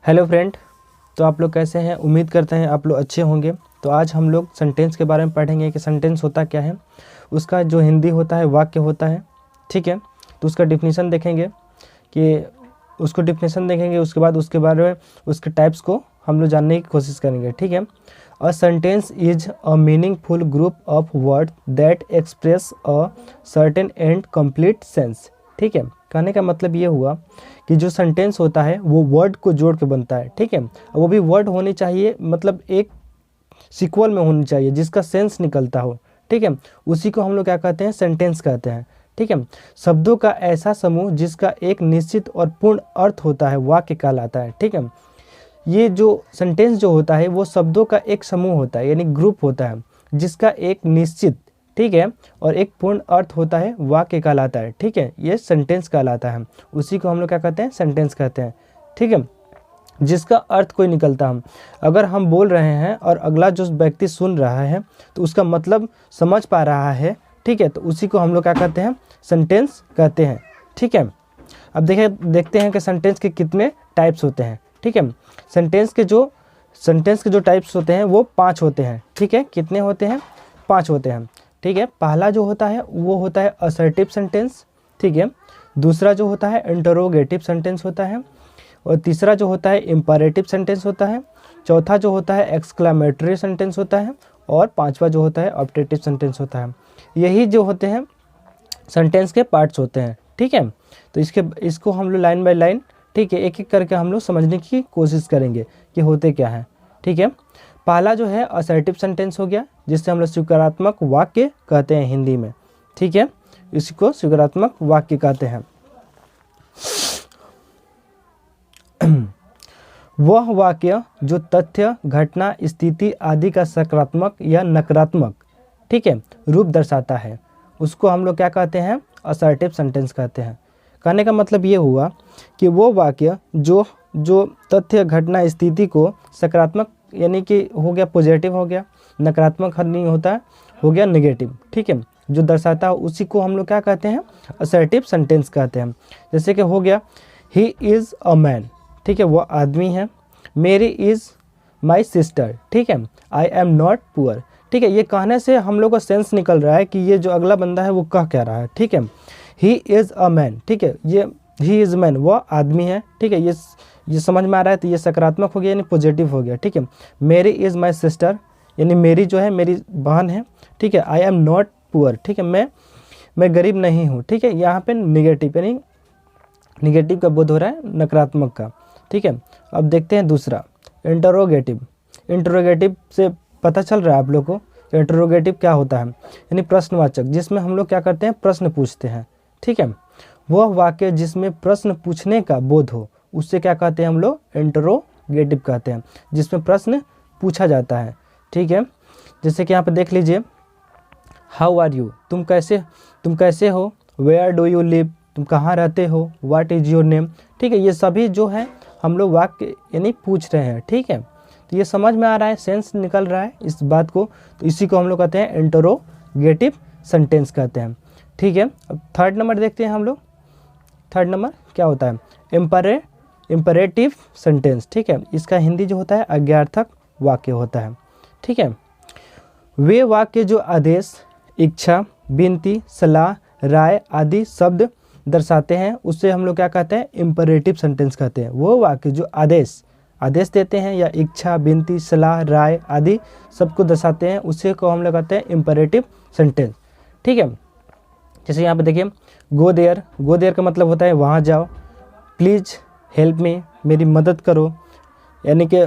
Hello friend. तो आप लोग कैसे हैं? उम्मीद करते हैं आप लोग अच्छे होंगे। तो आज हम लोग सेंटेंस के बारे में पढ़ेंगे कि सेंटेंस होता क्या है, उसका जो हिंदी होता है वाक्य होता है। ठीक है, तो उसका डिफिनीसन देखेंगे कि उसके बाद उसके बारे में उसके टाइप्स को हम लोग जानने की कोशिश करेंगे। ठीक है, a sentence is a meaningful group of word that express a certain and complete sense. ठीक है, कहने का मतलब ये हुआ कि जो सेंटेंस होता है वो वर्ड को जोड़ के बनता है। ठीक है, वो भी वर्ड होनी चाहिए, मतलब एक सीक्वल में होनी चाहिए जिसका सेंस निकलता हो। ठीक है, उसी को हम लोग क्या कहते हैं? सेंटेंस कहते हैं। ठीक है, शब्दों का ऐसा समूह जिसका एक निश्चित और पूर्ण अर्थ होता है वाक्य कहलाता है। ठीक है, ये जो सेंटेंस जो होता है वो शब्दों का एक समूह होता है, यानी ग्रुप होता है जिसका एक निश्चित, ठीक है, और एक पूर्ण अर्थ होता है वाक्य कहलाता है। ठीक है, ये सेंटेंस कहलाता है, उसी को हम लोग क्या कहते हैं? सेंटेंस कहते हैं। ठीक है, जिसका अर्थ कोई निकलता हम अगर हम बोल रहे हैं और अगला जो व्यक्ति सुन रहा है तो उसका मतलब समझ पा रहा है। ठीक है, तो उसी को हम लोग क्या कहते हैं? सेंटेंस कहते हैं। ठीक है, अब देखते हैं कि सेंटेंस के कितने टाइप्स होते हैं। ठीक है, सेंटेंस के जो टाइप्स होते हैं वो 5 होते हैं। ठीक है, कितने होते हैं? 5 होते हैं। ठीक है, पहला जो होता है वो होता है असर्टिव सेंटेंस। ठीक है, दूसरा जो होता है इंटरोगेटिव सेंटेंस होता है, और तीसरा जो होता है इंपरेटिव सेंटेंस होता है, चौथा जो होता है एक्सक्लेमेटरी सेंटेंस होता है, और पांचवा जो होता है ऑप्टेटिव सेंटेंस होता है। यही जो होते हैं सेंटेंस के पार्ट्स होते हैं। ठीक है, तो इसको हम लोग लाइन बाय लाइन, ठीक है, एक एक करके हम लोग समझने की कोशिश करेंगे कि होते क्या है। ठीक है, पहला जो है असर्टिव सेंटेंस हो गया, जिससे हम लोग स्वीकारात्मक वाक्य कहते हैं हिंदी में। ठीक है, इसको स्वीकारात्मक वाक्य कहते हैं। वह वाक्य जो तथ्य, घटना, स्थिति आदि का सकारात्मक या नकारात्मक, ठीक है, रूप दर्शाता है, उसको हम लोग क्या कहते हैं? असर्टिव सेंटेंस कहते हैं। कहने का मतलब ये हुआ कि वो वाक्य जो तथ्य, घटना, स्थिति को सकारात्मक, यानी कि हो गया पॉजिटिव, हो गया नकारात्मक नहीं होता है, हो गया नेगेटिव, ठीक है, जो दर्शाता है उसी को हम लोग क्या कहते हैं? असर्टिव सेंटेंस कहते हैं। जैसे कि हो गया ही इज़ अ मैन, ठीक है, वो आदमी है। मेरी इज़ माई सिस्टर, ठीक है, आई एम नॉट पुअर। ठीक है, ये कहने से हम लोग का सेंस निकल रहा है कि ये जो अगला बंदा है वो कह रहा है। ठीक है, ही इज़ अ मैन, ठीक है, ये ही इज़ मैन, वो आदमी है। ठीक है, ये समझ में आ रहा है, तो ये सकारात्मक हो गया यानी पॉजिटिव हो गया। ठीक है, मेरी इज़ माई सिस्टर, यानी मेरी जो है मेरी बहन है। ठीक है, आई एम नॉट पुअर, ठीक है, मैं गरीब नहीं हूँ। ठीक है, यहाँ पे निगेटिव, यानी निगेटिव का बोध हो रहा है, नकारात्मक का। ठीक है, अब देखते हैं दूसरा इंटरोगेटिव। इंटरोगेटिव से पता चल रहा है आप लोग को इंटरोगेटिव क्या होता है? यानी प्रश्नवाचक, जिसमें हम लोग क्या करते हैं? प्रश्न पूछते हैं। ठीक है, वह वाक्य जिसमें प्रश्न पूछने का बोध हो उससे क्या कहते हैं हम लोग? इंटरोगेटिव कहते हैं, जिसमें प्रश्न पूछा जाता है। ठीक है, जैसे कि यहाँ पे देख लीजिए, हाउ आर यू, तुम कैसे हो। वेयर डू यू लिव, तुम कहाँ रहते हो। What is your name. ठीक है, ये सभी जो है हम लोग वाक्य यानी पूछ रहे हैं। ठीक है, तो ये समझ में आ रहा है, सेंस निकल रहा है इस बात को, तो इसी को हम लोग कहते हैं इंटरोगेटिव सेंटेंस कहते हैं। ठीक है, अब थर्ड नंबर देखते हैं हम लोग। थर्ड नंबर क्या होता है? Imperative sentence. ठीक है, इसका हिंदी जो होता है आज्ञार्थक वाक्य होता है। ठीक है, वे वाक्य जो आदेश, इच्छा, विनती, सलाह, राय आदि शब्द दर्शाते हैं उससे हम लोग क्या कहते हैं? इम्परेटिव सेंटेंस कहते हैं। वो वाक्य जो आदेश देते हैं या इच्छा, विनती, सलाह, राय आदि सबको दर्शाते हैं उसी को हम लोग कहते हैं इम्परेटिव सेंटेंस। ठीक है, जैसे यहाँ पे देखिए, गो देयर का मतलब होता है वहाँ जाओ। प्लीज़ हेल्प मी, मेरी मदद करो, यानी कि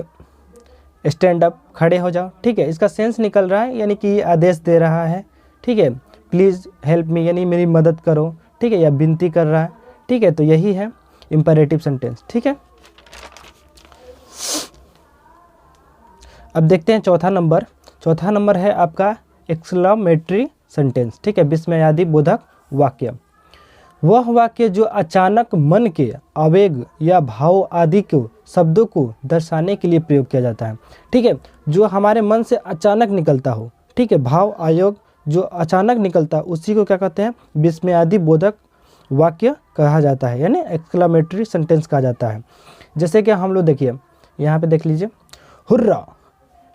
स्टैंड अप, खड़े हो जाओ। ठीक है, इसका सेंस निकल रहा है, यानी कि ये आदेश दे रहा है। ठीक है, प्लीज़ हेल्प मी यानी मेरी मदद करो। ठीक है, या विनती कर रहा है। ठीक है, तो यही है इम्परेटिव सेंटेंस। ठीक है, अब देखते हैं चौथा नंबर है आपका एक्सक्लेमेटरी सेंटेंस। ठीक है, विस्मयादि बोधक वाक्य। वह वाक्य जो अचानक मन के आवेग या भाव आदि को शब्दों को दर्शाने के लिए प्रयोग किया जाता है। ठीक है, जो हमारे मन से अचानक निकलता हो, ठीक है, भाव आयोग जो अचानक निकलता है उसी को क्या कहते हैं? विस्मयादि बोधक वाक्य कहा जाता है, यानी एक्सक्लेमेटरी सेंटेंस कहा जाता है। जैसे कि हम लोग देखिए यहाँ पे देख लीजिए, hurrah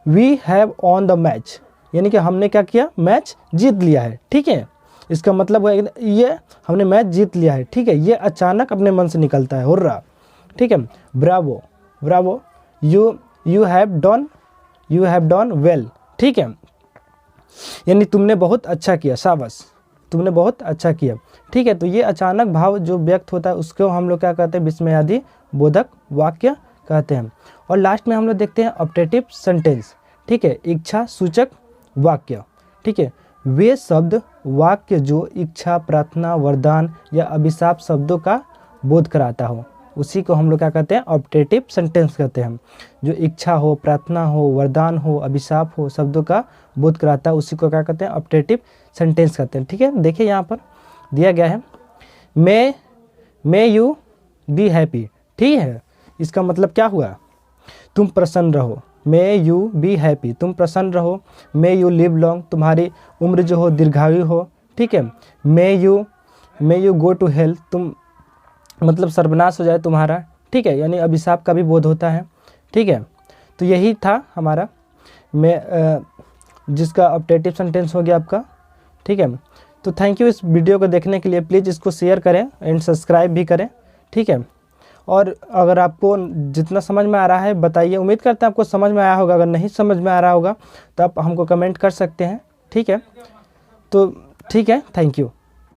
we have on the match, यानी कि हमने क्या किया, मैच जीत लिया है। ठीक है, इसका मतलब है ये हमने मैच जीत लिया है। ठीक है, ये अचानक अपने मन से निकलता है, हुर्रा। ठीक है, Bravo Bravo you have done well. ठीक है, यानी तुमने बहुत अच्छा किया, शाबाश, तुमने बहुत अच्छा किया। ठीक है, तो ये अचानक भाव जो व्यक्त होता है उसको हम लोग क्या कहते हैं, विस्मयादि बोधक वाक्य कहते हैं। और लास्ट में हम लोग देखते हैं ऑप्टेटिव सेंटेंस। ठीक है, इच्छा सूचक वाक्य। ठीक है, वे शब्द वाक्य जो इच्छा, प्रार्थना, वरदान या अभिशाप शब्दों का बोध कराता हो, उसी को हम लोग क्या कहते हैं, ऑप्टेटिव सेंटेंस कहते हैं। जो इच्छा हो, प्रार्थना हो, वरदान हो, अभिशाप हो, शब्दों का बोध कराता है, उसी को क्या कहते हैं, ऑप्टेटिव सेंटेंस कहते हैं। ठीक है, देखिए यहाँ पर दिया गया है, मे यू बी हैप्पी। ठीक है, इसका मतलब क्या हुआ, तुम प्रसन्न रहो। मे यू बी हैप्पी, तुम प्रसन्न रहो। मे यू लिव लॉन्ग, तुम्हारी उम्र जो हो दीर्घायु हो। ठीक है, may you go to hell, तुम मतलब सर्वनाश हो जाए तुम्हारा। ठीक है, यानी अभिशाप का भी बोध होता है। ठीक है, तो यही था हमारा जिसका ऑप्टेटिव सेंटेंस हो गया आपका। ठीक है, तो थैंक यू इस वीडियो को देखने के लिए। प्लीज़ इसको शेयर करें एंड सब्सक्राइब भी करें। ठीक है, और अगर आपको जितना समझ में आ रहा है बताइए, उम्मीद करते हैं आपको समझ में आया होगा। अगर नहीं समझ में आ रहा होगा तो आप हमको कमेंट कर सकते हैं। ठीक है, तो ठीक है, थैंक यू।